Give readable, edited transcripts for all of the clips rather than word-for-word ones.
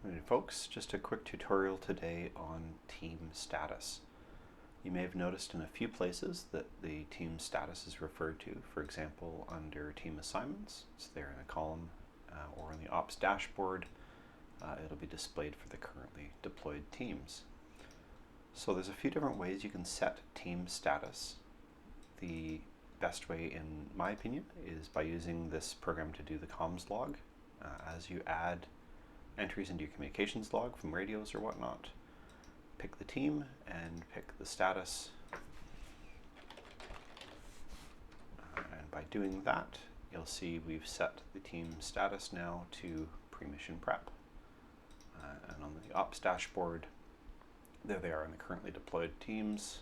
Hey folks, just a quick tutorial today on team status. You may have noticed in a few places that the team status is referred to. For example, under team assignments, it's there in a column, or on the ops dashboard, it'll be displayed for the currently deployed teams. So there's a few different ways you can set team status. The best way, in my opinion, is by using this program to do the comms log. As you add entries into your communications log from radios or whatnot, pick the team and pick the status. And by doing that, you'll see we've set the team status now to pre-mission prep. And on the ops dashboard, there they are in the currently deployed teams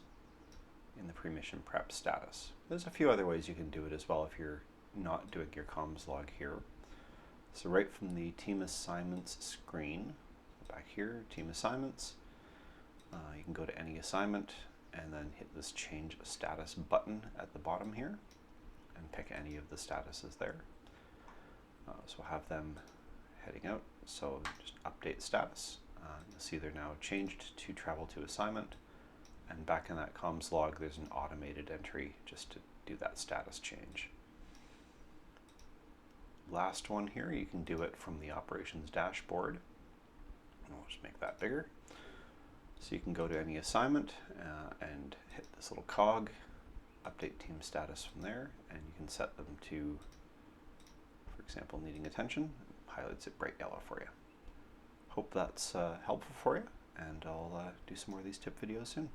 in the pre-mission prep status. There's a few other ways you can do it as well if you're not doing your comms log here. So right from the team assignments screen, back here, team assignments, you can go to any assignment and then hit this change status button at the bottom here and pick any of the statuses there. So we'll have them heading out. So just update status. You'll see they're now changed to travel to assignment, and back in that comms log there's an automated entry just to do that status change. Last one here, you can do it from the operations dashboard. And we'll just make that bigger. So you can go to any assignment and hit this little cog, update team status from there, and you can set them to, for example, needing attention. Highlights it bright yellow for you. Hope that's helpful for you, and I'll do some more of these tip videos soon.